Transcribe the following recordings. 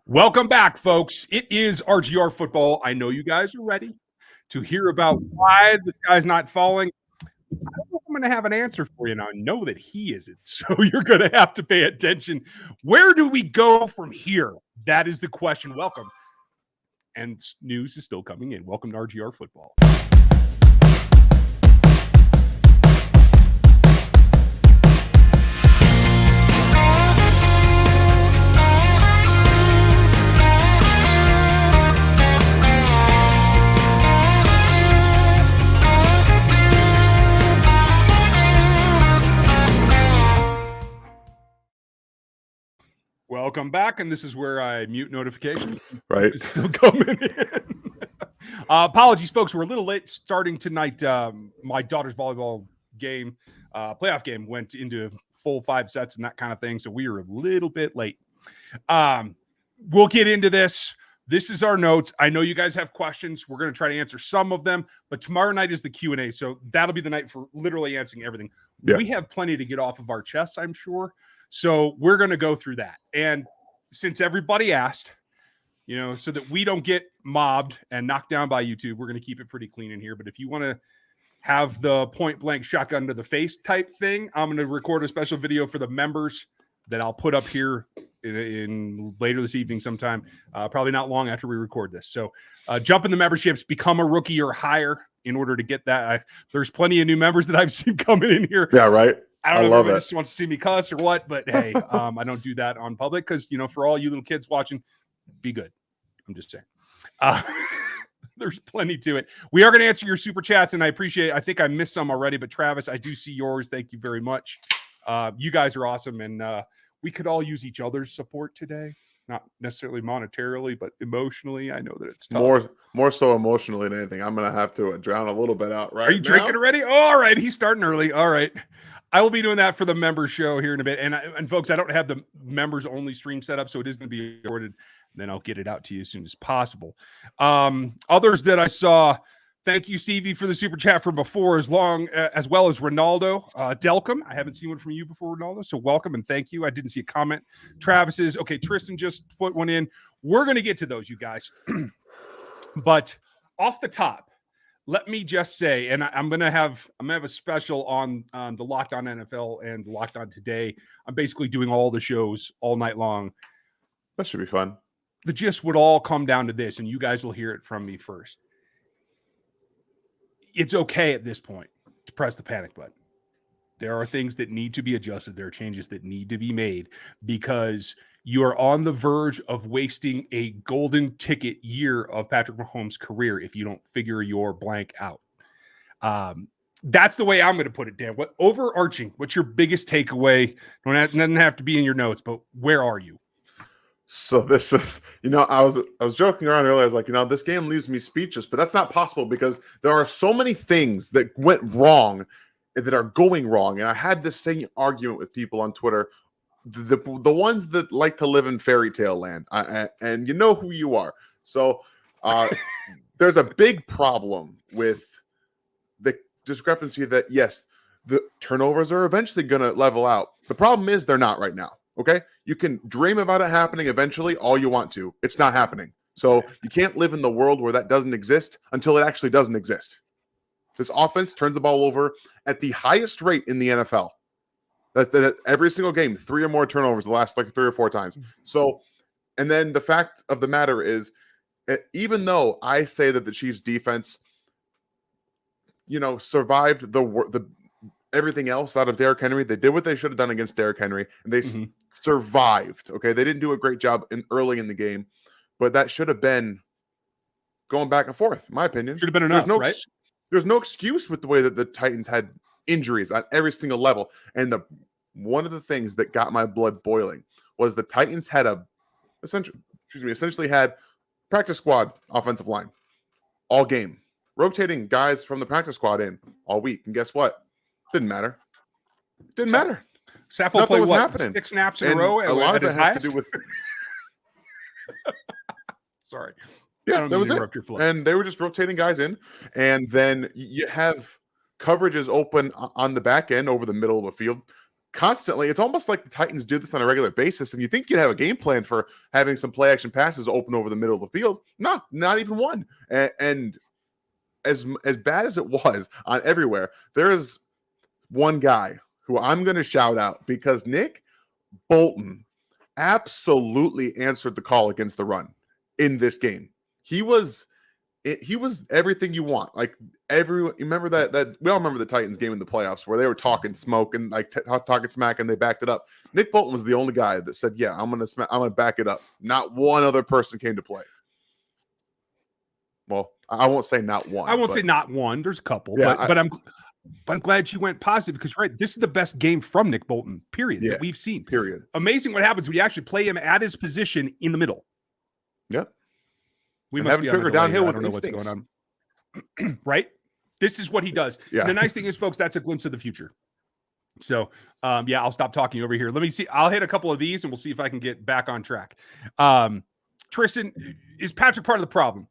Welcome back, folks. It is RGR football. I know you guys are ready to hear about why the sky's not falling. I don't know if I'm going to have an answer for you now. I know that he isn't, so you're going to have to pay attention. Where do we go from here? That is the question. Welcome. And news is still coming in. Welcome to RGR football. Welcome back, and this is where I mute notifications. Right. It's still coming in. Apologies, folks. We're a little late starting tonight. My daughter's volleyball game, playoff game, went into full 5 sets and that kind of thing, so we are a little bit late. We'll get into this. This is our notes. I know you guys have questions. We're going to try to answer some of them, but tomorrow night is the Q&A, so that'll be the night for literally answering everything. Yeah. We have plenty to get off of our chests, I'm sure. So we're going to go through that. And since everybody asked, so that we don't get mobbed and knocked down by YouTube, we're going to keep it pretty clean in here. But if you want to have the point blank shotgun to the face type thing, I'm going to record a special video for the members that I'll put up here in later this evening sometime, probably not long after we record this. So jump in the memberships, become a rookie or higher in order to get that. There's plenty of new members that I've seen coming in here. Yeah, right. I don't know if everybody just wants to see me cuss or what, but hey, I don't do that on public because, for all you little kids watching, be good. I'm just saying. There's plenty to it. We are going to answer your super chats, and I appreciate it. I think I missed some already, but Travis, I do see yours. Thank you very much. You guys are awesome, and we could all use each other's support today. Not necessarily monetarily, but emotionally. I know that it's tough. More so emotionally than anything. I'm going to have to drown a little bit out right now. Are you drinking already? Oh, all right. He's starting early. All right. I will be doing that for the members show here in a bit. And folks, I don't have the members only stream set up, so it is going to be recorded. Then I'll get it out to you as soon as possible. Others that I saw, thank you, Stevie, for the super chat from before, as well as Ronaldo. Delcom, I haven't seen one from you before, Ronaldo, so welcome and thank you. I didn't see a comment. Travis's, okay, Tristan just put one in. We're going to get to those, you guys. But off the top, let me just say, and I'm gonna have a special on the Locked On NFL and the Locked On Today. I'm basically doing all the shows all night long. That should be fun. The gist would all come down to this, and you guys will hear it from me first. It's okay at this point to press the panic button. There are things that need to be adjusted. There are changes that need to be made because you are on the verge of wasting a golden ticket year of Patrick Mahomes' career if you don't figure your blank out. That's the way I'm going to put it, Dan. What's your biggest takeaway? Doesn't have to be in your notes, but where are you? So this is, I was joking around earlier. I was like, this game leaves me speechless, but that's not possible because there are so many things that went wrong that are going wrong. And I had this same argument with people on Twitter. The ones that like to live in fairy tale land, and you know who you are. So there's a big problem with the discrepancy that, yes, the turnovers are eventually going to level out. The problem is they're not right now, okay? You can dream about it happening eventually all you want to. It's not happening. So you can't live in the world where that doesn't exist until it actually doesn't exist. This offense turns the ball over at the highest rate in the NFL. That every single game, 3 or more turnovers the last 3 or 4 times. So, and then the fact of the matter is, even though I say that the Chiefs defense, survived the everything else out of Derrick Henry, they did what they should have done against Derrick Henry, and they survived. Okay, they didn't do a great job early in the game, but that should have been going back and forth. In my opinion, should have been enough. Right? There's no excuse with the way that the Titans had injuries at every single level, and one of the things that got my blood boiling was the Titans had essentially had practice squad offensive line all game, rotating guys from the practice squad in all week, and guess what? Didn't matter. Didn't matter. Saffold played what? Happening. 6 snaps in a row. A lot of it has to do with. Sorry. Yeah, that was it. And they were just rotating guys in, and then you have coverages open on the back end over the middle of the field. constantly. It's almost like the Titans do this on a regular basis, and you think you'd have a game plan for having some play action passes open over the middle of the field. No, not even one. And as bad as it was on everywhere, there is one guy who I'm going to shout out, because Nick Bolton absolutely answered the call against the run in this game. He was everything you want. Like, you remember that we all remember the Titans game in the playoffs where they were talking smoke and like talking smack, and they backed it up. Nick Bolton was the only guy that said, "Yeah, I'm gonna back it up." Not one other person came to play. Well, I won't say not one. I won't say not one. There's a couple, Yeah, but I'm glad you went positive, because right, this is the best game from Nick Bolton, period, that we've seen. Period. Amazing what happens when you actually play him at his position in the middle. Yep. We and must having be trigger downhill I with don't know what's instincts. going on. Right? This is what he does. Yeah. And the nice thing is, folks, that's a glimpse of the future. So, I'll stop talking over here. Let me see. I'll hit a couple of these and we'll see if I can get back on track. Tristan, is Patrick part of the problem?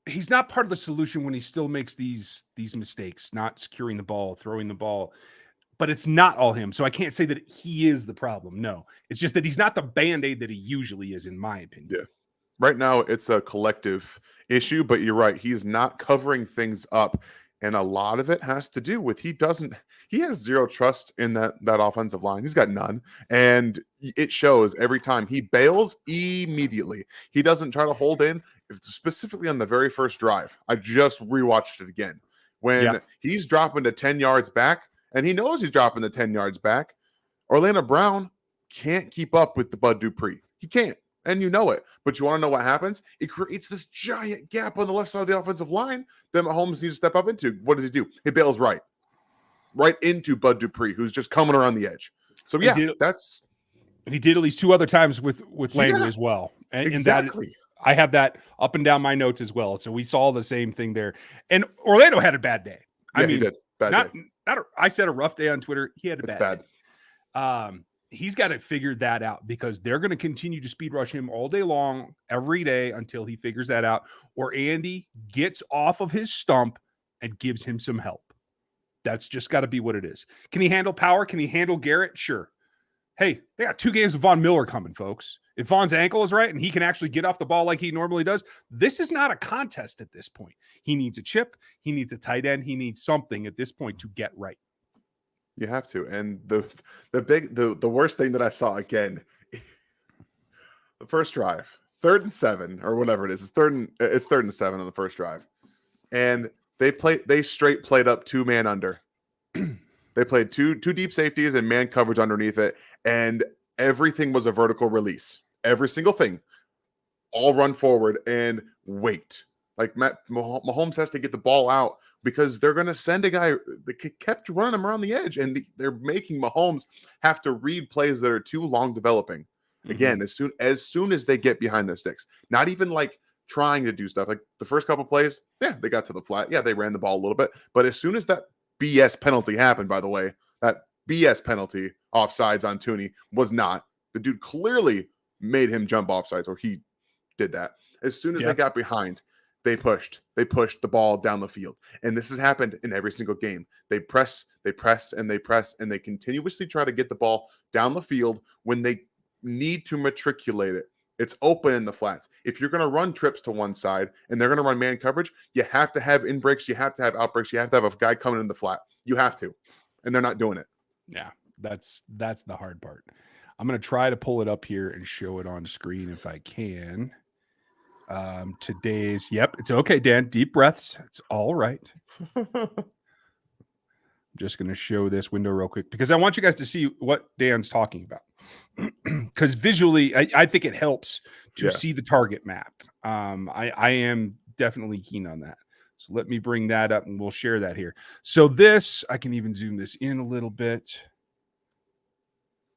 He's not part of the solution when he still makes these mistakes, not securing the ball, throwing the ball. But it's not all him. So I can't say that he is the problem. No, it's just that he's not the Band-Aid that he usually is, in my opinion. Yeah. Right now, it's a collective issue, but you're right. He's not covering things up. And a lot of it has to do with he has zero trust in that offensive line. He's got none. And it shows every time. He bails immediately. He doesn't try to hold in, specifically on the very first drive. I just rewatched it again. When he's dropping to 10 yards back, and he knows he's dropping the 10 yards back, Orlando Brown can't keep up with the Bud Dupree. He can't. And you know it. But you want to know what happens? It creates this giant gap on the left side of the offensive line that Mahomes needs to step up into. What does he do? He bails right into Bud Dupree, who's just coming around the edge. So, yeah, he did at least two other times with Landry as well. And exactly. And I have that up and down my notes as well. So we saw the same thing there. And Orlando had a bad day. Yeah, he did. Bad day. I said a rough day on Twitter. He had a bad day. He's got to figure that out, because they're going to continue to speed rush him all day long, every day, until he figures that out, or Andy gets off of his stump and gives him some help. That's just got to be what it is. Can he handle power? Can he handle Garrett? Sure. Hey, they got 2 games of Von Miller coming, folks. If Von's ankle is right and he can actually get off the ball like he normally does, this is not a contest at this point. He needs a chip. He needs a tight end. He needs something at this point to get right. You have to. And the worst thing that I saw again, the first drive, 3rd and 7 or whatever it is. It's 3rd and 7 on the first drive. And they straight played up 2-man under. They played two deep safeties and man coverage underneath it. And everything was a vertical release. Every single thing. All run forward and wait. Like Mahomes has to get the ball out, because they're going to send a guy that kept running him around the edge, and they're making Mahomes have to read plays that are too long developing. Again, as soon as they get behind the sticks, not even like trying to do stuff. Like the first couple plays, they got to the flat. Yeah, they ran the ball a little bit. But as soon as that BS penalty happened, by the way, that BS penalty offsides on Tooney was not. The dude clearly made him jump offsides, or he did that. As soon as they got behind, they pushed the ball down the field. And this has happened in every single game. They press, and they continuously try to get the ball down the field when they need to matriculate it. It's open in the flats. If you're going to run trips to one side and they're going to run man coverage, you have to have in breaks, you have to have out breaks, you have to have a guy coming in the flat. You have to. And they're not doing it. Yeah, that's the hard part. I'm going to try to pull it up here and show it on screen if I can. It's okay, Dan. Deep breaths. It's all right. I'm just going to show this window real quick, because I want you guys to see what Dan's talking about. Because visually, I think it helps to see the target map. I am definitely keen on that. So let me bring that up and we'll share that here. So this, I can even zoom this in a little bit.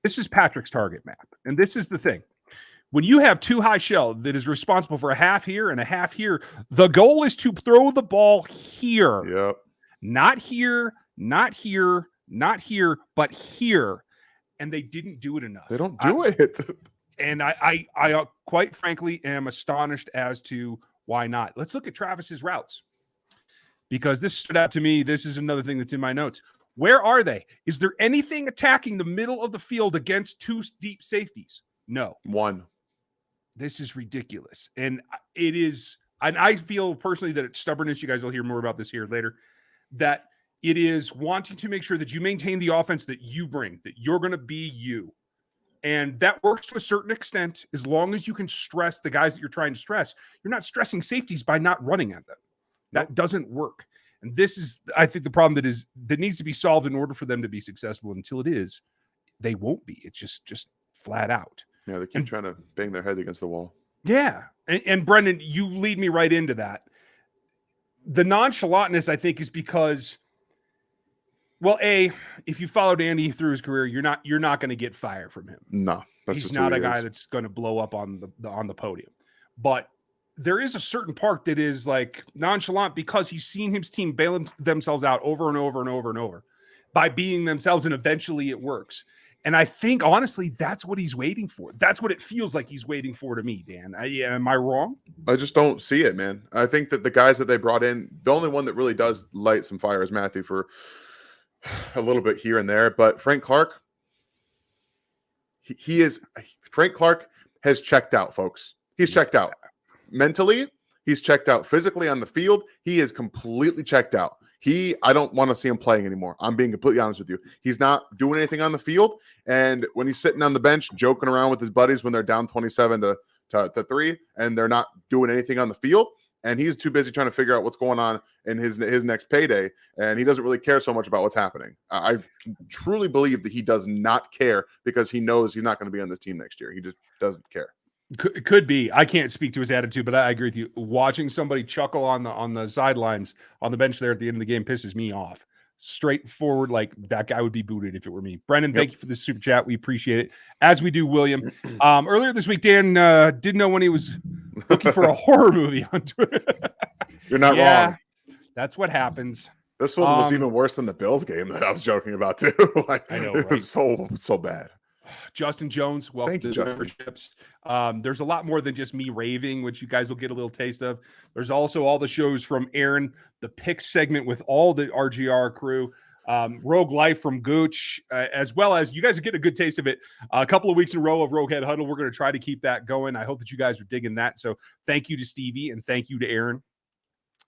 This is Patrick's target map. And this is the thing. When you have 2 high shell that is responsible for a half here and a half here, the goal is to throw the ball here. Yep. Not here, not here, not here, but here. And they didn't do it enough. They don't do it. And I quite frankly am astonished as to why not. Let's look at Travis's routes, because this stood out to me. This is another thing that's in my notes. Where are they? Is there anything attacking the middle of the field against two deep safeties? No. One. This is ridiculous. And it is, and I feel personally that it's stubbornness. You guys will hear more about this here later, that it is wanting to make sure that you maintain the offense that you bring, that you're going to be you. And that works to a certain extent as long as you can stress the guys that you're trying to stress. You're not stressing safeties by not running at them. That doesn't work. And this is, I think, the problem that needs to be solved in order for them to be successful. Until it is, they won't be. It's just flat out. Yeah, they keep trying to bang their head against the wall. Yeah. And Brendan, you lead me right into that. The nonchalantness, I think, is because, well, if you followed Andy through his career, you're not going to get fire from him. No, he's not a guy that's going to blow up on the podium. But there is a certain part that is like nonchalant because he's seen his team bail themselves out over and over and over and over by being themselves, and eventually it works. And I think, honestly, that's what he's waiting for. That's what it feels like he's waiting for to me, Dan. Am I wrong? I just don't see it, man. I think that the guys that they brought in, the only one that really does light some fire is Matthew for a little bit here and there. But Frank Clark, Frank Clark has checked out, folks. He's checked out. Mentally, he's checked out. Physically on the field, he is completely checked out. I don't want to see him playing anymore. I'm being completely honest with you. He's not doing anything on the field. And when he's sitting on the bench, joking around with his buddies when they're down 27 to 3, and they're not doing anything on the field, and he's too busy trying to figure out what's going on in his next payday, and he doesn't really care so much about what's happening. I truly believe that he does not care because he knows he's not going to be on this team next year. He just doesn't care. Could be. I can't speak to his attitude, but I agree with you. Watching somebody chuckle on the sidelines on the bench there at the end of the game pisses me off. Straightforward, like that guy would be booted if it were me. Brendan, thank you for the super chat. We appreciate it, as we do William. Earlier this week, Dan didn't know when he was looking for a horror movie on Twitter. You're not wrong. That's what happens. This one was even worse than the Bills game that I was joking about too. Like, I know, right? It was so bad. Justin Jones, welcome to the memberships. There's a lot more than just me raving, which you guys will get a little taste of. There's also all the shows from Aaron, the pick segment with all the RGR crew, Rogue Life from Gooch, as well as you guys are getting a good taste of it. A couple of weeks in a row of Rogue Head Huddle. We're going to try to keep that going. I hope that you guys are digging that. So thank you to Stevie and thank you to Aaron.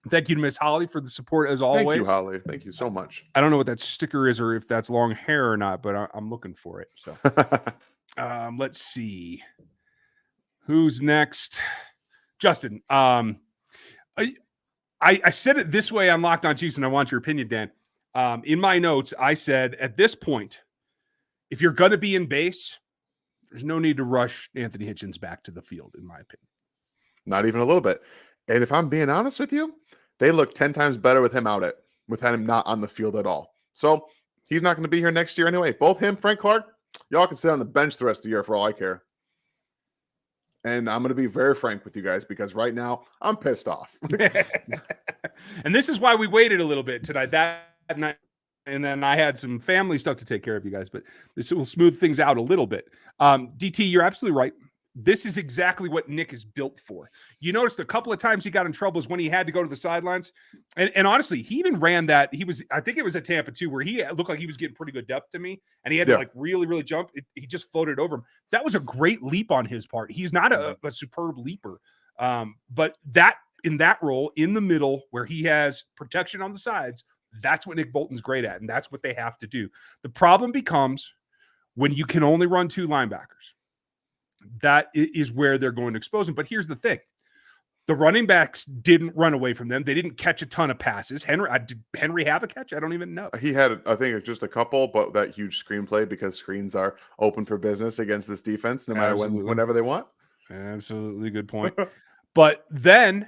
Thank you to Miss Holly for the support as always. Thank you, Holly. Thank you so much. I don't know what that sticker is or if that's long hair or not, but I'm looking for it. So let's see. Who's next? Justin. I said it this way on Locked On Chiefs, and I want your opinion, Dan. In my notes, I said at this point, if you're going to be in base, there's no need to rush Anthony Hitchens back to the field, in my opinion. Not even a little bit. And if I'm being honest with you, they look 10 times better with him with him not on the field at all. So he's not going to be here next year anyway. Both him, Frank Clark, y'all can sit on the bench the rest of the year for all I care. And I'm going to be very frank with you guys because right now I'm pissed off. And this is why we waited a little bit tonight. That night, and then I had some family stuff to take care of, you guys, but this will smooth things out a little bit. DT, you're absolutely right. This is exactly what Nick is built for. You noticed a couple of times he got in trouble is when he had to go to the sidelines. And honestly, he even ran that. I think it was at Tampa too, where he looked like he was getting pretty good depth to me. And he had to like really, really jump. He just floated over him. That was a great leap on his part. He's not a superb leaper. But that in that role in the middle where he has protection on the sides, that's what Nick Bolton's great at. And that's what they have to do. The problem becomes when you can only run two linebackers. That is where they're going to expose him. But here's the thing. The running backs didn't run away from them. They didn't catch a ton of passes. Did Henry have a catch? I don't even know. He had, I think, just a couple, but that huge screenplay because screens are open for business against this defense, no matter whenever they want. Absolutely good point. But then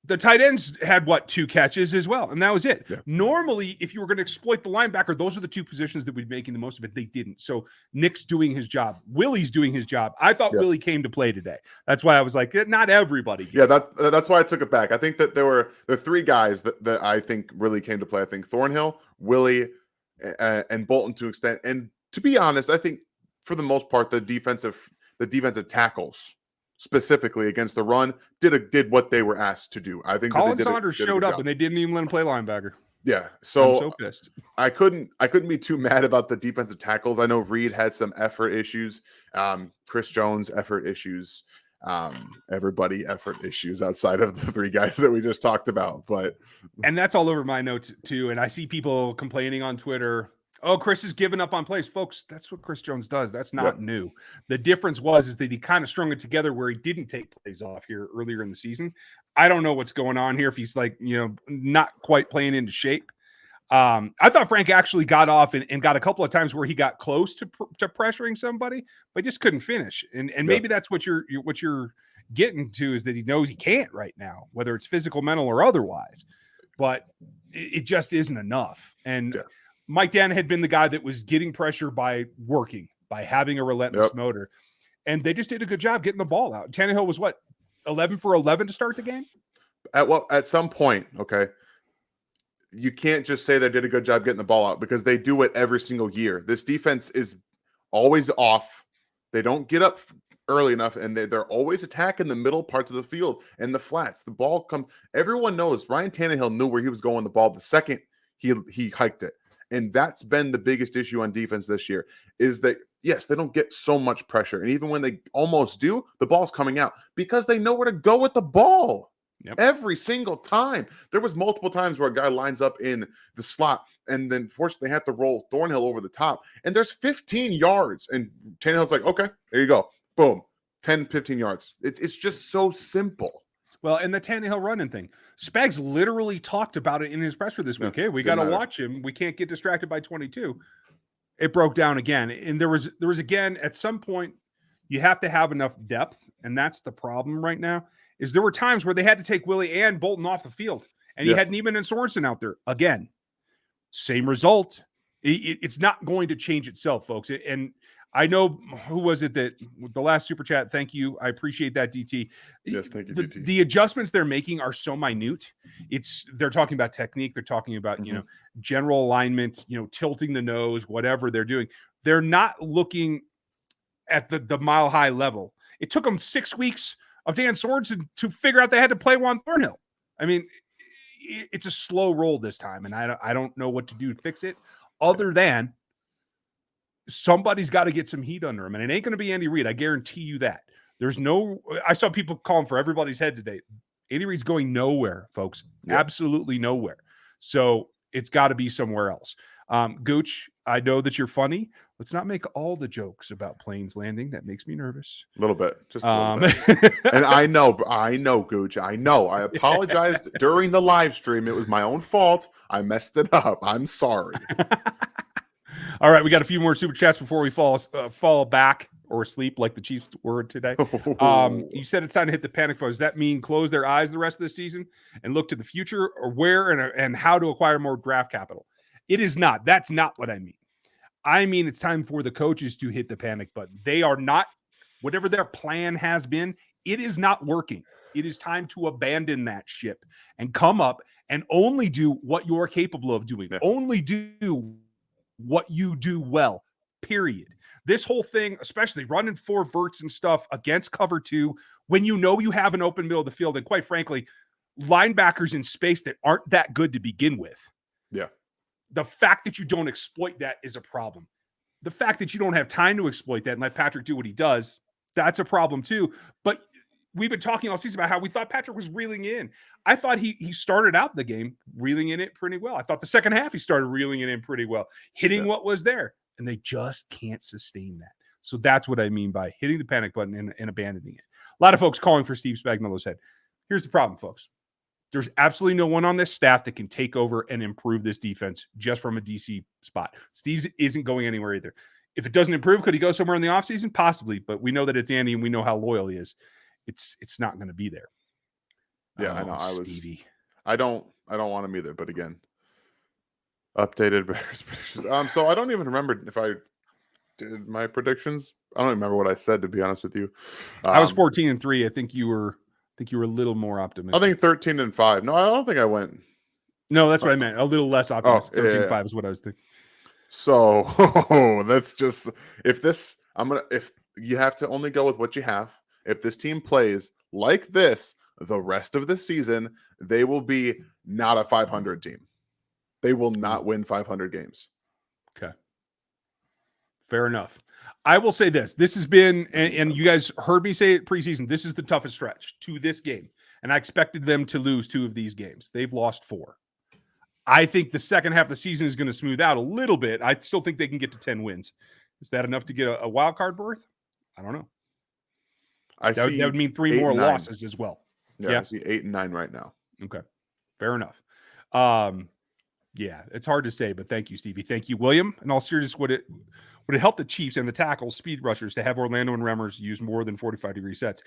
the tight ends had, two catches as well, and that was it. Yeah. Normally, if you were going to exploit the linebacker, those are the two positions that would be making the most of it. They didn't. So Nick's doing his job. Willie's doing his job. I thought Willie came to play today. That's why I was like, not everybody. Yeah, that's why I took it back. I think that there were the three guys that I think really came to play. I think Thornhill, Willie, and Bolton to extent. And to be honest, I think for the most part, the defensive tackles specifically against the run did what they were asked to do. I think Colin Saunders showed up and they didn't even let him play linebacker. Yeah. I'm So so pissed. I couldn't be too mad about the defensive tackles. I know Reed had some effort issues. Chris Jones effort issues. Everybody effort issues outside of the three guys that we just talked about. But And that's all over my notes too. And I see people complaining on Twitter, oh, Chris is giving up on plays. Folks, that's what Chris Jones does. That's not new. The difference is that he kind of strung it together where he didn't take plays off here earlier in the season. I don't know what's going on here. If he's like, not quite playing into shape. I thought Frank actually got off and got a couple of times where he got close to pressuring somebody, but just couldn't finish. And maybe that's what you're getting to, is that he knows he can't right now, whether it's physical, mental, or otherwise. But it just isn't enough. And Mike Dana had been the guy that was getting pressure by working, by having a relentless motor. And they just did a good job getting the ball out. Tannehill was 11 for 11 to start the game? At some point, okay, you can't just say they did a good job getting the ball out, because they do it every single year. This defense is always off. They don't get up early enough, and they're always attacking the middle parts of the field and the flats. The ball comes. Everyone knows Ryan Tannehill knew where he was going the ball the second he hiked it. And that's been the biggest issue on defense this year, is that, yes, they don't get so much pressure. And even when they almost do, the ball's coming out because they know where to go with the ball. Every single time. There was multiple times where a guy lines up in the slot, and then fortunately they have to roll Thornhill over the top, and there's 15 yards, and Tannehill's like, okay, there you go. Boom. 10, 15 yards. It's just so simple. Well, and the Tannehill running thing. Spags literally talked about it in his presser this week. Hey, we got to watch him. We can't get distracted by 22. It broke down again. And there was again, at some point, you have to have enough depth, and that's the problem right now. Is there were times where they had to take Willie and Bolton off the field, and you had Neiman and Sorensen out there. Again, same result. It's not going to change itself, folks. And I know, who was it that the last super chat? Thank you. I appreciate that, DT. Yes, thank you, DT. The adjustments they're making are so minute. They're talking about technique. They're talking about, general alignment, tilting the nose, whatever they're doing. They're not looking at the mile high level. It took them 6 weeks of Dan Sorensen to figure out they had to play Juan Thornhill. I mean, it's a slow roll this time, and I don't know what to do to fix it, other than somebody's got to get some heat under him, and it ain't going to be Andy Reid. I guarantee you that. I saw people calling for everybody's head today. Andy Reid's going nowhere, folks. Absolutely nowhere. So it's got to be somewhere else. Gooch, I know that you're funny. Let's not make all the jokes about planes landing. That makes me nervous. A little bit. Just a little bit. And I know, Gooch. I know. I apologized during the live stream. It was my own fault. I messed it up. I'm sorry. All right, we got a few more super chats before we fall back or asleep like the Chiefs were today. You said it's time to hit the panic button. Does that mean close their eyes the rest of the season and look to the future, or where and how to acquire more draft capital? It is not. That's not what I mean. I mean, it's time for the coaches to hit the panic button. They are not, whatever their plan has been, it is not working. It is time to abandon that ship and come up and only do what you're capable of doing. Only do what you do well, period. This whole thing, especially running 4 verts and stuff against cover 2, when you know you have an open middle of the field, and quite frankly, linebackers in space that aren't that good to begin with. Yeah. The fact that you don't exploit that is a problem. The fact that you don't have time to exploit that and let Patrick do what he does, that's a problem too. But we've been talking all season about how we thought Patrick was reeling in. I thought he started out the game reeling in it pretty well. I thought the second half he started reeling it in pretty well, hitting what was there. And they just can't sustain that. So that's what I mean by hitting the panic button and abandoning it. A lot of folks calling for Steve Spagnuolo's head. Here's the problem, folks. There's absolutely no one on this staff that can take over and improve this defense just from a DC spot. Steve's isn't going anywhere either. If it doesn't improve, could he go somewhere in the offseason? Possibly, but we know that it's Andy and we know how loyal he is. It's not going to be there. Yeah, I know. Stevie. I don't want him either, but again, updated Bears predictions. So I don't even remember if I did my predictions. I don't remember what I said, to be honest with you. I was 14-3. I think you were a little more optimistic. I think 13-5. No, I don't think I went. No, that's what I meant. A little less optimistic. 13-5 is what I was thinking. So that's just if you have to only go with what you have. If this team plays like this the rest of the season, they will be not a 500 team. They will not win 500 games. Okay. Fair enough. I will say this. This has been, and you guys heard me say it preseason, this is the toughest stretch to this game. And I expected them to lose 2 of these games. They've lost 4. I think the second half of the season is going to smooth out a little bit. I still think they can get to 10 wins. Is that enough to get a wild card berth? I don't know. That would mean 3 more losses as well. Yeah, I see 8 and 9 right now. Okay. Fair enough. Yeah, it's hard to say, but thank you, Stevie. Thank you, William. In all seriousness, would it help the Chiefs and the tackles, speed rushers, to have Orlando and Remmers use more than 45-degree sets?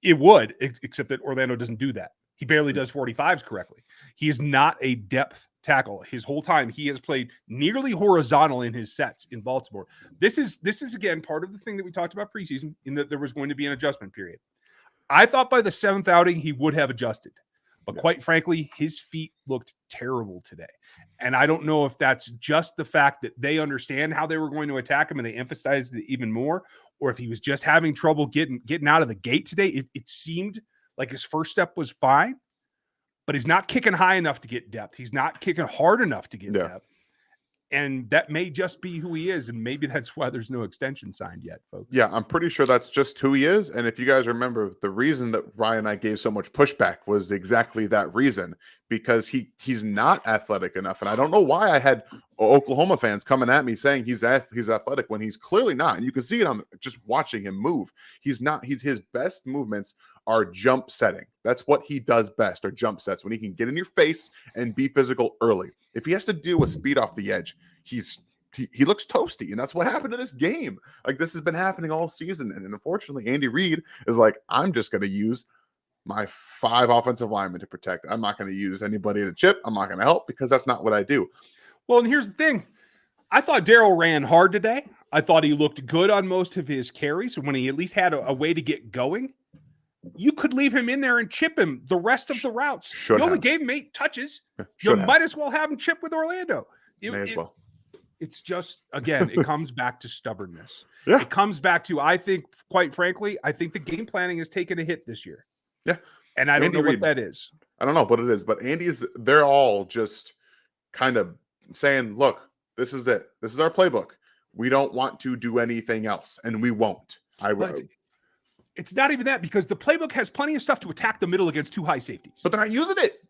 It would, except that Orlando doesn't do that. He barely does 45s correctly. He is not a depth tackle. His whole time, he has played nearly horizontal in his sets in Baltimore. This is again part of the thing that we talked about preseason, in that there was going to be an adjustment period. I thought by the 7th outing he would have adjusted. But quite frankly, his feet looked terrible today. And I don't know if that's just the fact that they understand how they were going to attack him and they emphasized it even more, or if he was just having trouble getting out of the gate today. It seemed like his first step was fine, but he's not kicking high enough to get depth. He's not kicking hard enough to get depth. And that may just be who he is. And maybe that's why there's no extension signed yet, folks. Yeah, I'm pretty sure that's just who he is. And if you guys remember, the reason that Ryan and I gave so much pushback was exactly that reason, because he's not athletic enough. And I don't know why I had Oklahoma fans coming at me saying he's athletic when he's clearly not. And you can see it on just watching him move. He's not. His best movements are jump setting. That's what he does best, are jump sets, when he can get in your face and be physical early. If he has to deal with speed off the edge, he looks toasty, and that's what happened to this game. Like, this has been happening all season, and unfortunately, Andy Reid is like, I'm just going to use my 5 offensive linemen to protect. I'm not going to use anybody to chip. I'm not going to help, because that's not what I do. Well, and here's the thing. I thought Darrell ran hard today. I thought he looked good on most of his carries. When he at least had a way to get going, you could leave him in there and chip him the rest of the routes. You only gave him 8 touches. You might as well have him chip with Orlando. It's just, again, it comes back to stubbornness. Yeah. It comes back to, I think, quite frankly, I think the game planning has taken a hit this year. Yeah. And I don't know what that is. I don't know what it is, but they're all just kind of saying, look, this is it. This is our playbook. We don't want to do anything else, and we won't. It's not even that, because the playbook has plenty of stuff to attack the middle against 2 high safeties. But they're not using it.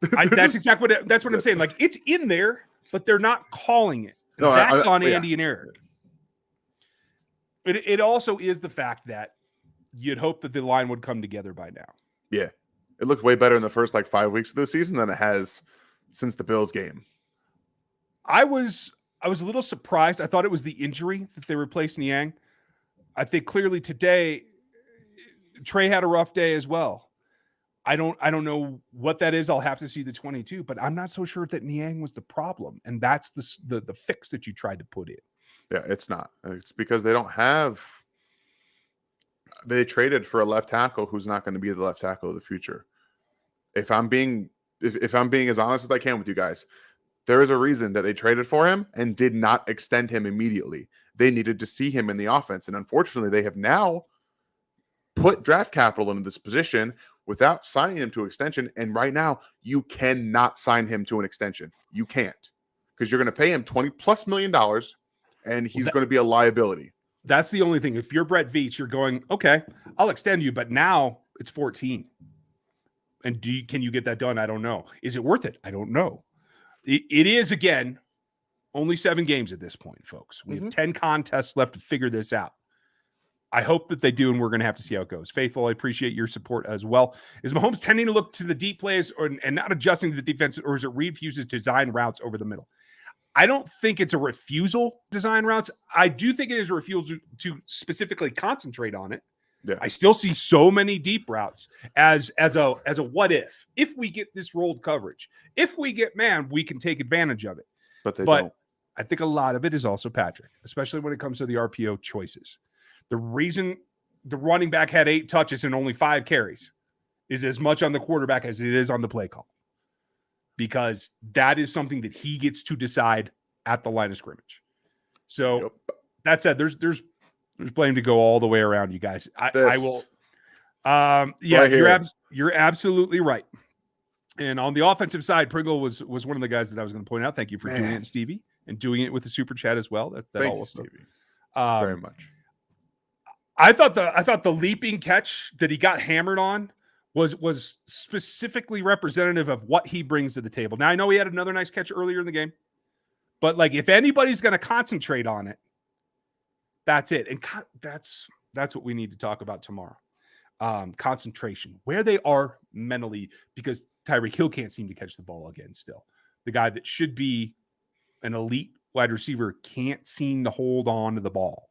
That's what I'm saying. Like, it's in there, but they're not calling it. That's on Andy and Eric. It also is the fact that you'd hope that the line would come together by now. Yeah. It looked way better in the first 5 weeks of the season than it has since the Bills game. I was a little surprised. I thought it was the injury that they replaced Niang. I think clearly today Trey had a rough day as well. I don't know what that is. I'll have to see the 22, but I'm not so sure that Niang was the problem. And that's the fix that you tried to put in. Yeah, it's not. It's because they traded for a left tackle who's not going to be the left tackle of the future. If I'm being as honest as I can with you guys, there is a reason that they traded for him and did not extend him immediately. They needed to see him in the offense. And unfortunately, they have now put draft capital into this position without signing him to extension. And right now, you cannot sign him to an extension. You can't, because you're going to pay him $20+ million, and he's going to be a liability. That's the only thing. If you're Brett Veach, you're going, okay, I'll extend you, but now it's 14. And can you get that done? I don't know. Is it worth it? I don't know. It is, again, only 7 games at this point, folks. We have 10 contests left to figure this out. I hope that they do, and we're going to have to see how it goes. Faithful, I appreciate your support as well. Is Mahomes tending to look to the deep plays and not adjusting to the defense, or is it refuses to design routes over the middle? I don't think it's a refusal to design routes. I do think it is a refusal to specifically concentrate on it. Yeah. I still see so many deep routes as a what if we get this rolled coverage, if we get man, we can take advantage of it. But don't. I think a lot of it is also Patrick, especially when it comes to the RPO choices. The reason the running back had 8 touches and only 5 carries is as much on the quarterback as it is on the play call, because that is something that he gets to decide at the line of scrimmage. So that said, there's blame to go all the way around, you guys. I will. Yeah, you're absolutely right. And on the offensive side, Pringle was one of the guys that I was going to point out. Thank you for doing it, Stevie, and doing it with the super chat as well. Thank also, you, Stevie. Very much. I thought the leaping catch that he got hammered on was specifically representative of what he brings to the table. Now I know he had another nice catch earlier in the game, but like if anybody's going to concentrate on it, that's it, and that's what we need to talk about tomorrow. Concentration, where they are mentally, because Tyreek Hill can't seem to catch the ball again. Still, the guy that should be an elite wide receiver can't seem to hold on to the ball.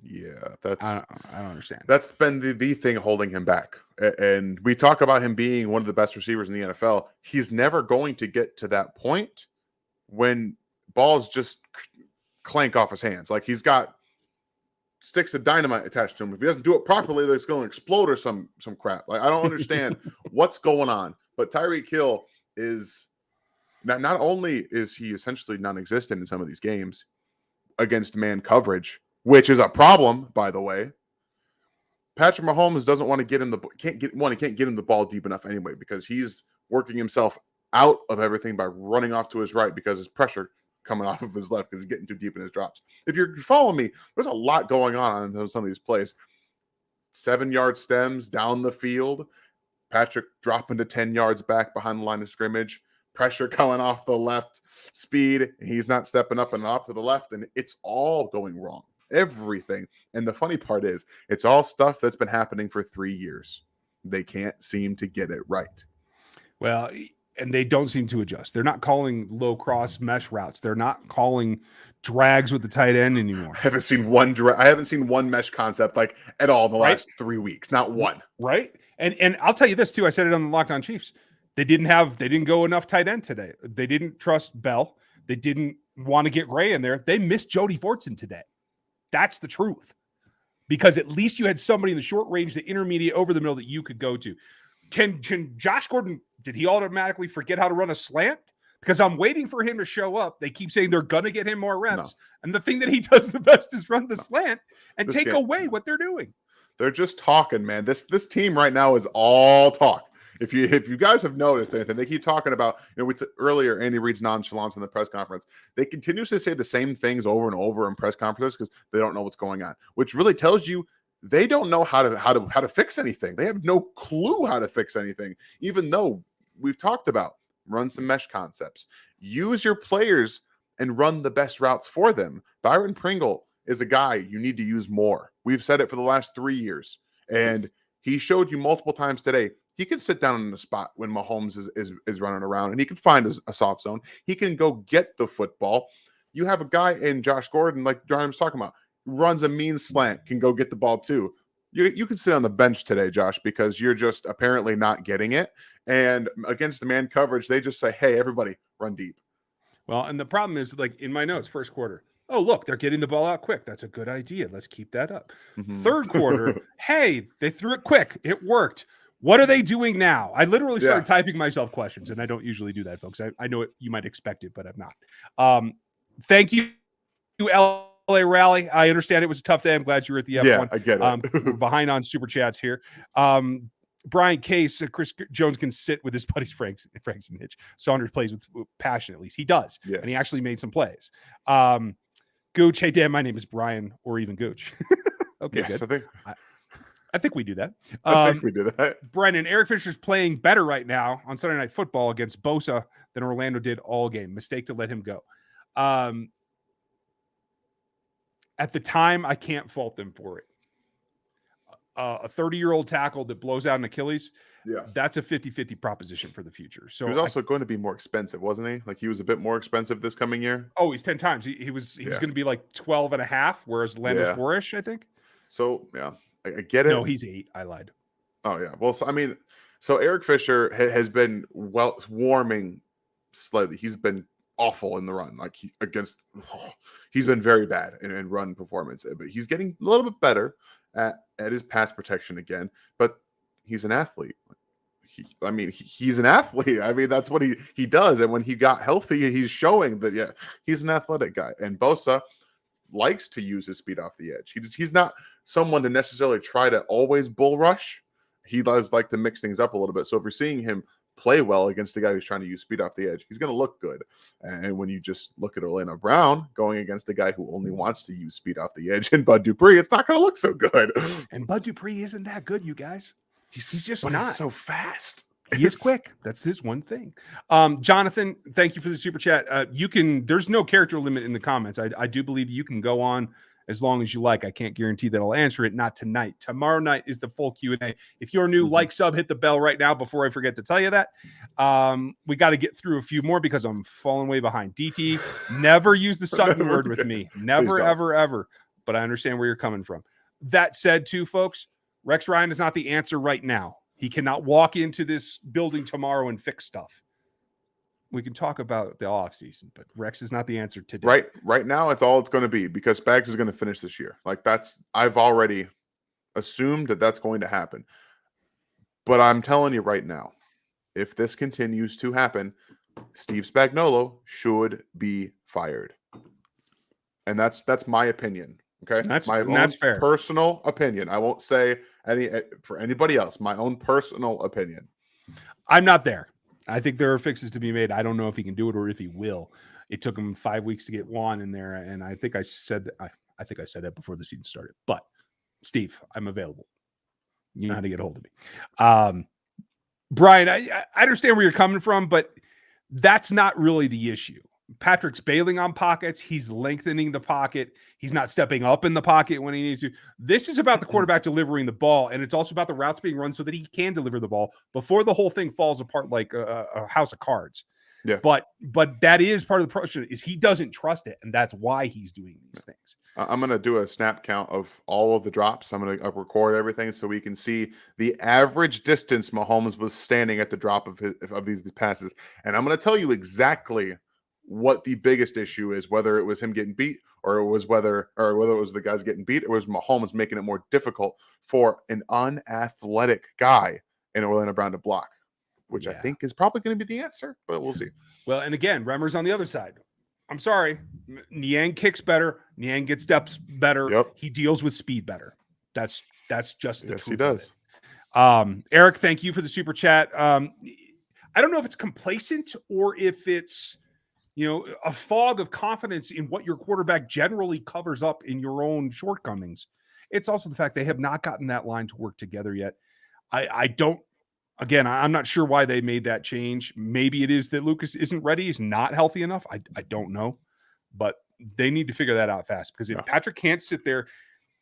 Yeah, I don't understand. That's been the thing holding him back. And we talk about him being one of the best receivers in the NFL. He's never going to get to that point when balls just clank off his hands. Like he's got sticks of dynamite attached to him. If he doesn't do it properly, it's going to explode or some crap. Like I don't understand what's going on. But Tyreek Hill is not only is he essentially non-existent in some of these games against man coverage, which is a problem, by the way. Patrick Mahomes doesn't want to get him he can't get him the ball deep enough anyway, because he's working himself out of everything by running off to his right because his pressure coming off of his left because he's getting too deep in his drops. If you're following me, there's a lot going on some of these plays. 7-yard stems down the field, Patrick dropping to 10 yards back behind the line of scrimmage, pressure coming off the left, speed, and he's not stepping up and off to the left, and it's all going wrong. Everything. And the funny part is, it's all stuff that's been happening for 3 years. They can't seem to get it right. Well, and they don't seem to adjust. They're not calling low cross mesh routes. They're not calling drags with the tight end anymore. I haven't seen one mesh concept like at all in the last 3 weeks. Not one. Right. And I'll tell you this too. I said it on the Locked On Chiefs. They didn't go enough tight end today. They didn't trust Bell. They didn't want to get Gray in there. They missed Jody Fortson today. That's the truth. Because at least you had somebody in the short range, the intermediate, over the middle that you could go to. Can Josh Gordon, did he automatically forget how to run a slant? Because I'm waiting for him to show up. They keep saying they're going to get him more reps. No. And the thing that he does the best is run the slant and take away what they're doing. They're just talking, man. This team right now is all talk. If you guys have noticed anything, they keep talking about, earlier, Andy Reid's nonchalance in the press conference. They continuously say the same things over and over in press conferences because they don't know what's going on, which really tells you they don't know how to fix anything. They have no clue how to fix anything, even though we've talked about run some mesh concepts, use your players and run the best routes for them. Byron Pringle is a guy you need to use more. We've said it for the last 3 years, and he showed you multiple times today. He can sit down in the spot when Mahomes is running around, and he can find a soft zone. He can go get the football. You have a guy in Josh Gordon, like John was talking about, runs a mean slant, can go get the ball too. You can sit on the bench today, Josh, because you're just apparently not getting it. And against the man coverage, they just say, hey, everybody, run deep. Well, and the problem is, like in my notes, first quarter, oh, look, they're getting the ball out quick. That's a good idea. Let's keep that up. Mm-hmm. Third quarter, hey, they threw it quick. It worked. What are they doing now? I literally started typing myself questions, and I don't usually do that, folks. I know you might expect it, but I'm not. Thank you, LA Rally. I understand it was a tough day. I'm glad you were at the F1. Yeah, I get it. We're behind on super chats here. Brian Case, Chris Jones can sit with his buddies Franks and Hitch. Saunders plays with passion, at least. He does. Yes. And he actually made some plays. Gooch, hey, Dan, my name is Brian, or even Gooch. Okay, yes, good. I think we do that. I think we do that. Brennan, Eric Fisher's playing better right now on Sunday Night Football against Bosa than Orlando did all game. Mistake to let him go. At the time, I can't fault them for it. A 30-year-old tackle that blows out an Achilles, that's a 50-50 proposition for the future. So he was also going to be more expensive, wasn't he? Like he was a bit more expensive this coming year. Oh, he's 10 times. He was going to be like 12 and a half, whereas Lando's 4-ish, I think. So, yeah. I get it. No, he's 8. I lied. Oh, yeah. Well, so Eric Fisher has been warming slightly. He's been awful in the run. Like he's been very bad in run performance, but he's getting a little bit better at his pass protection again. But he's an athlete. He's an athlete. I mean, that's what he does. And when he got healthy, he's showing that, he's an athletic guy. And Bosa likes to use his speed off the edge. He's not someone to necessarily try to always bull rush. He does like to mix things up a little bit. So if you're seeing him play well against a guy who's trying to use speed off the edge. He's going to look good. And when you just look at Orlando Brown going against a guy who only wants to use speed off the edge and Bud Dupree, it's not going to look so good. And Bud Dupree isn't that good, you guys. He's just not. He's so fast. He is quick. That's his one thing. Jonathan, thank you for the super chat. There's no character limit in the comments. I do believe you can go on as long as you like. I can't guarantee that I'll answer it. Not tonight. Tomorrow night is the full Q&A. If you're new, like, sub, hit the bell right now before I forget to tell you that. We got to get through a few more because I'm falling way behind. DT, never use the Sutton word with me. Never, ever, ever. But I understand where you're coming from. That said, too, folks, Rex Ryan is not the answer right now. He cannot walk into this building tomorrow and fix stuff. We can talk about the offseason, but Rex is not the answer today. Right now, it's all it's going to be because Spags is going to finish this year. Like I've already assumed that that's going to happen. But I'm telling you right now, if this continues to happen, Steve Spagnuolo should be fired. And that's my opinion. Okay, that's fair. Personal opinion. I won't say any for anybody else. My own personal opinion. I'm not there. I think there are fixes to be made. I don't know if he can do it or if he will. It took him 5 weeks to get Juan in there, and I think I said that. I think I said that before the season started. But Steve, I'm available. You know how to get a hold of me. Brian, I understand where you're coming from, but that's not really the issue. Patrick's bailing on pockets. He's lengthening the pocket. He's not stepping up in the pocket when he needs to. This is about the quarterback delivering the ball, and it's also about the routes being run so that he can deliver the ball before the whole thing falls apart like a house of cards. Yeah. But that is part of the problem is he doesn't trust it, and that's why he's doing these things. I'm going to do a snap count of all of the drops. I'm going to record everything so we can see the average distance Mahomes was standing at the drop of these passes. And I'm going to tell you exactly what the biggest issue is, whether it was him getting beat or whether it was the guys getting beat, or was Mahomes making it more difficult for an unathletic guy in Orlando Brown to block, which I think is probably going to be the answer, but we'll see. Well, and again, Remmer's on the other side. I'm sorry. Niang kicks better. Niang gets depth better. Yep. He deals with speed better. That's just the truth. He does. Eric, thank you for the super chat. I don't know if it's complacent or if it's a fog of confidence in what your quarterback generally covers up in your own shortcomings. It's also the fact they have not gotten that line to work together yet. I'm not sure why they made that change. Maybe it is that Lucas isn't ready. He's not healthy enough. I don't know, but they need to figure that out fast, because if Patrick can't sit there,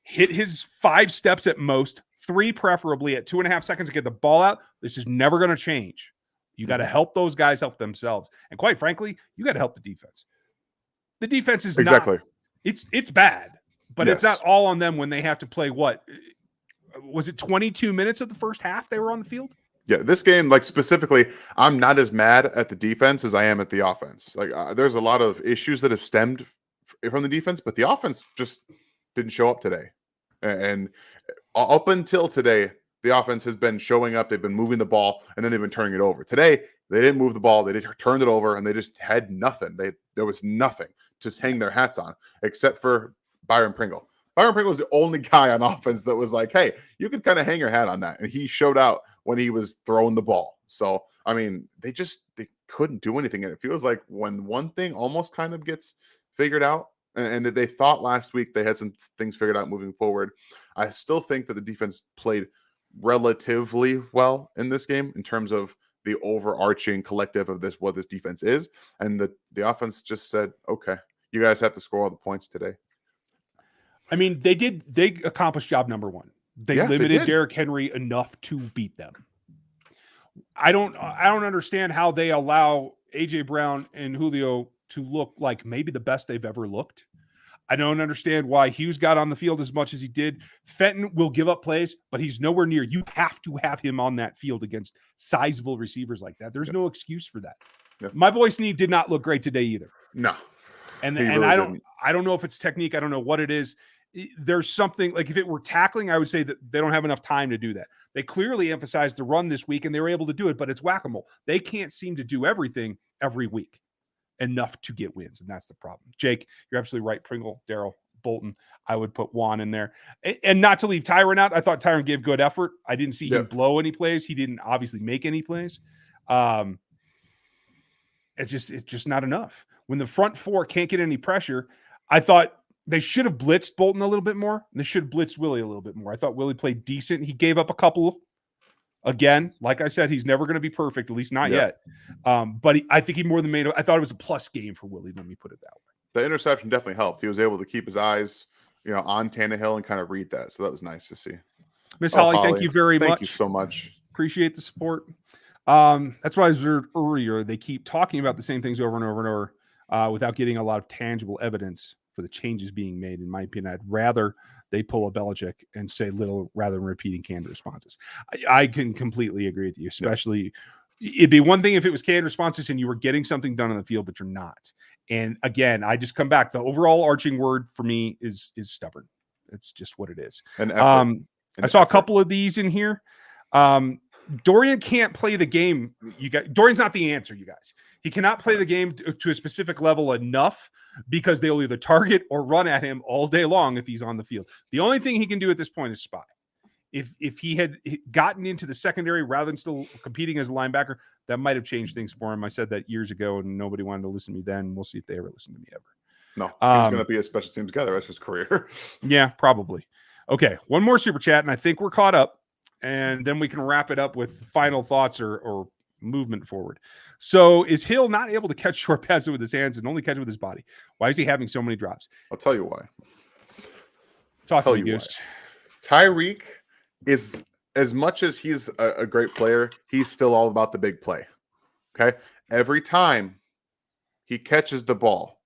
hit his 5 steps at most, 3 preferably at 2.5 seconds to get the ball out, this is never going to change. You got to help those guys help themselves. And quite frankly, you got to help the defense. The defense is exactly. It's bad, but it's not all on them when they have to play what? Was it 22 minutes of the first half they were on the field? Yeah, this game, like specifically, I'm not as mad at the defense as I am at the offense. Like there's a lot of issues that have stemmed from the defense, but the offense just didn't show up today. And up until today, the offense has been showing up. They've been moving the ball, and then they've been turning it over. Today, they didn't move the ball. They turned it over, and they just had nothing. There was nothing to hang their hats on except for Byron Pringle. Byron Pringle was the only guy on offense that was like, hey, you could kind of hang your hat on that. And he showed out when he was throwing the ball. So, I mean, they couldn't do anything. And it feels like when one thing almost kind of gets figured out, and that they thought last week they had some things figured out moving forward, I still think that the defense played relatively well in this game in terms of the overarching collective of what this defense is. And the offense just said, okay, you guys have to score all the points today. I mean, they accomplished job number 1. They limited Derrick Henry enough to beat them. I don't understand how they allow AJ Brown and Julio to look like maybe the best they've ever looked. I don't understand why Hughes got on the field as much as he did. Fenton will give up plays, but he's nowhere near. You have to have him on that field against sizable receivers like that. There's no excuse for that. Yep. My boy Snead did not look great today either. No. And I don't know if it's technique. I don't know what it is. There's something like if it were tackling, I would say that they don't have enough time to do that. They clearly emphasized the run this week, and they were able to do it, but it's whack-a-mole. They can't seem to do everything every week enough to get wins, and that's the problem. Jake, you're absolutely right. Pringle, Darrell, Bolton, I would put Juan in there. And not to leave Tyron out, I thought Tyron gave good effort. I didn't see him blow any plays. He didn't obviously make any plays. It's just not enough. When the front four can't get any pressure, I thought they should have blitzed Bolton a little bit more. They should have blitzed Willie a little bit more. I thought Willie played decent. He gave up a couple. Again, like I said, he's never going to be perfect, at least not yet. But I think he more than made it. I thought it was a plus game for Willie. Let me put it that way. The interception definitely helped. He was able to keep his eyes, on Tannehill and kind of read that. So that was nice to see. Miss Holly, thank you very much. Thank you so much. Appreciate the support. That's what I observed earlier. They keep talking about the same things over and over and over without getting a lot of tangible evidence for the changes being made. In my opinion, I'd rather they pull a Belichick and say little rather than repeating canned responses. I can completely agree with you, especially it'd be one thing if it was canned responses and you were getting something done on the field, but you're not. And again, I just come back. The overall arching word for me is stubborn. It's just what it is. And I saw a couple of these in here. Dorian can't play the game. Dorian's not the answer, you guys. He cannot play the game to a specific level enough because they'll either target or run at him all day long if he's on the field. The only thing he can do at this point is spy. If he had gotten into the secondary rather than still competing as a linebacker, that might have changed things for him. I said that years ago, and nobody wanted to listen to me then. We'll see if they ever listen to me ever. No, he's going to be a special teams guy the rest of his career. Yeah, probably. Okay, one more super chat, and I think we're caught up. And then we can wrap it up with final thoughts or movement forward. So is Hill not able to catch short passes with his hands and only catch it with his body? Why is he having so many drops? I'll tell you why. Talk to me, Goose. Tyreek is, as much as he's a great player, he's still all about the big play. Okay? Every time he catches the ball,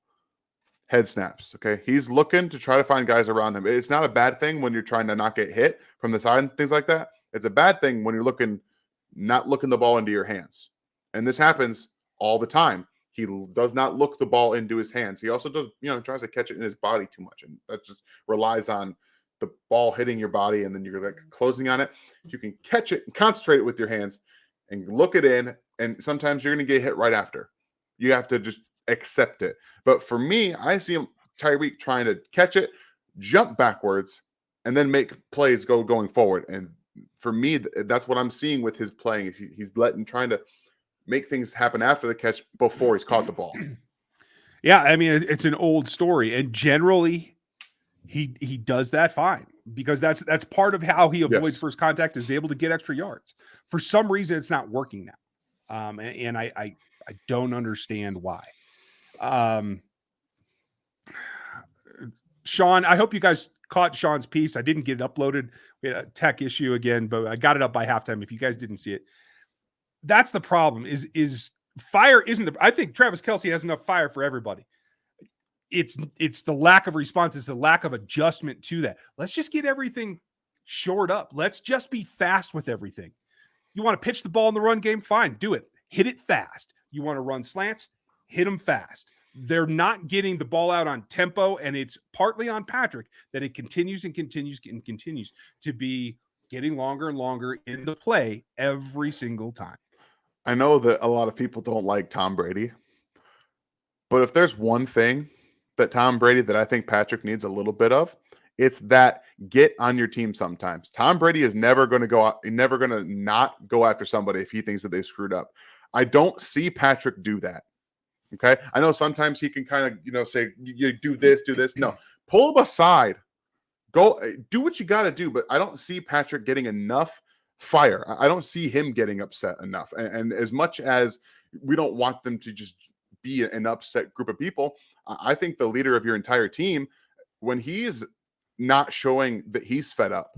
head snaps. Okay? He's looking to try to find guys around him. It's not a bad thing when you're trying to not get hit from the side and things like that. It's a bad thing when you're not looking the ball into your hands. And this happens all the time. He does not look the ball into his hands. He also does, tries to catch it in his body too much. And that just relies on the ball hitting your body and then you're like closing on it. You can catch it and concentrate it with your hands and look it in. And sometimes you're going to get hit right after. You have to just accept it. But for me, I see Tyreek trying to catch it, jump backwards, and then make plays going forward. And for me, that's what I'm seeing with his playing. He's trying to make things happen after the catch before he's caught the ball. Yeah, I mean, it's an old story. And generally, he does that fine because that's part of how he avoids first contact, is able to get extra yards. For some reason, it's not working now. And I don't understand why. Sean, I hope you guys caught Sean's piece. I didn't get it uploaded. We had a tech issue again, but I got it up by halftime. If you guys didn't see it, that's the problem. Is fire isn't the. I think Travis Kelce has enough fire for everybody. It's the lack of response. It's the lack of adjustment to that. Let's just get everything shored up. Let's just be fast with everything. You want to pitch the ball in the run game? Fine, do it. Hit it fast. You want to run slants? Hit them fast. They're not getting the ball out on tempo, and it's partly on Patrick that it continues and continues and continues to be getting longer and longer in the play every single time. I know that a lot of people don't like Tom Brady, but if there's one thing that Tom Brady that I think Patrick needs a little bit of, it's that get on your team sometimes. Tom Brady is never going to go out, never going to not go after somebody if he thinks that they screwed up. I don't see Patrick do that. Okay. I know sometimes he can kind of, say, you do this. No, pull him aside, go do what you got to do. But I don't see Patrick getting enough fire. I don't see him getting upset enough. And as much as we don't want them to just be an upset group of people, I think the leader of your entire team, when he's not showing that he's fed up,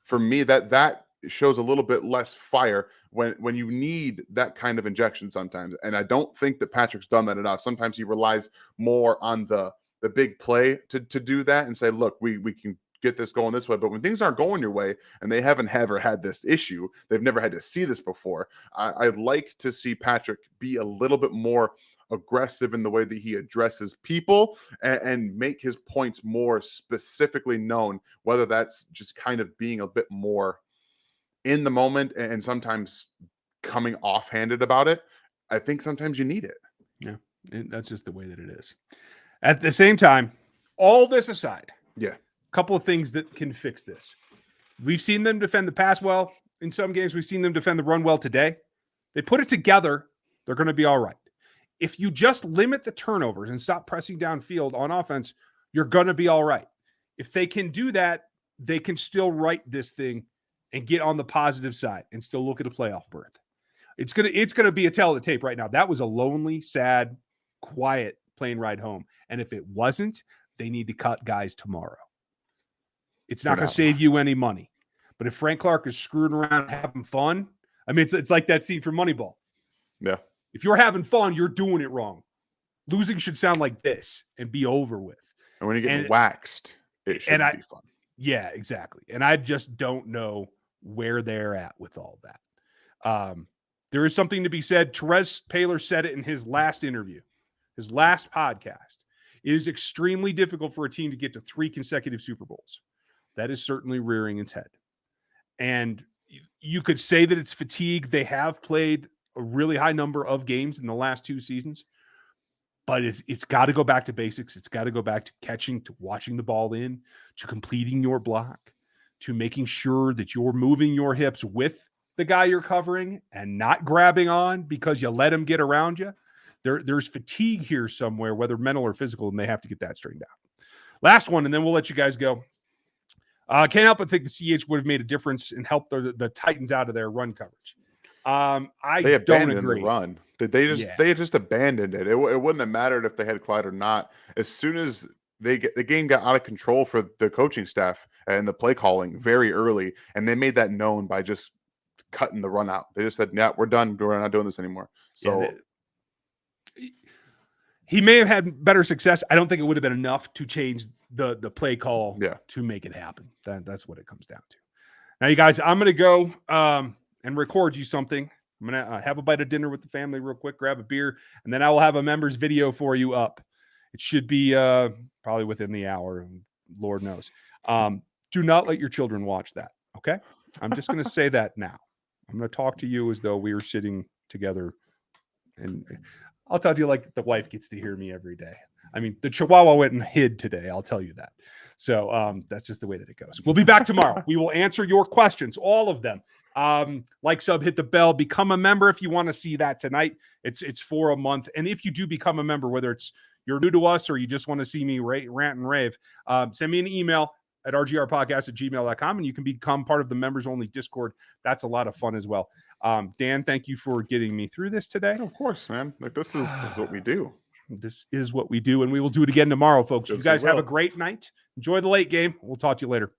for me, that shows a little bit less fire when you need that kind of injection sometimes. And I don't think that Patrick's done that enough. Sometimes he relies more on the big play to do that and say, look, we can get this going this way. But when things aren't going your way and they haven't ever had this issue, they've never had to see this before. I'd like to see Patrick be a little bit more aggressive in the way that he addresses people and make his points more specifically known, whether that's just kind of being a bit more in the moment and sometimes coming offhanded about it. I think sometimes you need it. Yeah, that's just the way that it is. At the same time, all this aside, a couple of things that can fix this. We've seen them defend the pass well in some games. We've seen them defend the run well today. They put it together, they're going to be all right. If you just limit the turnovers and stop pressing downfield on offense, you're going to be all right. If they can do that, they can still right this thing and get on the positive side and still look at a playoff berth. It's gonna be a tale of the tape right now. That was a lonely, sad, quiet plane ride home. And if it wasn't, they need to cut guys tomorrow. It's not going to save you any money. But if Frank Clark is screwing around having fun, I mean, it's like that scene from Moneyball. Yeah. If you're having fun, you're doing it wrong. Losing should sound like this and be over with. And when you get waxed, it should be fun. Yeah, exactly. And I just don't know where they're at with all that. There is something to be said. Therese Paylor said it in his last interview, his last podcast. It is extremely difficult for a team to get to 3 consecutive Super Bowls. That is certainly rearing its head. And you could say that it's fatigue. They have played a really high number of games in the last 2 seasons, but it's got to go back to basics. It's got to go back to catching, to watching the ball in, to completing your block, to making sure that you're moving your hips with the guy you're covering and not grabbing on because you let him get around you. There's fatigue here somewhere, whether mental or physical, and they have to get that straightened out. Last one, and then we'll let you guys go. Can't help but think the CH would have made a difference and helped the Titans out of their run coverage. They abandoned don't agree. the run. They just abandoned it. It wouldn't have mattered if they had Clyde or not. As soon as the game got out of control for the coaching staff and the play calling very early, and they made that known by just cutting the run out. They just said, "Yeah, we're done. We're not doing this anymore." So he may have had better success. I don't think it would have been enough to change the play call to make it happen. That's what it comes down to. Now, you guys, I'm going to go and record you something. I'm going to have a bite of dinner with the family real quick, grab a beer, and then I will have a members video for you up. It should be probably within the hour, Lord knows. Do not let your children watch that, okay? I'm just going to say that now. I'm going to talk to you as though we were sitting together, and I'll tell you like the wife gets to hear me every day. I mean, the Chihuahua went and hid today. I'll tell you that. So that's just the way that it goes. We'll be back tomorrow. We will answer your questions, all of them. Like, sub, hit the bell, become a member if you want to see that tonight. It's for a month. And if you do become a member, whether it's you're new to us or you just want to see me rant and rave, send me an email at rgrpodcast@gmail.com, and you can become part of the members only Discord. That's a lot of fun as well. Dan, thank you for getting me through this today. Of course, man. Like, this is what we do. This is what we do, and we will do it again tomorrow, folks. You guys have a great night. Enjoy the late game. We'll talk to you later.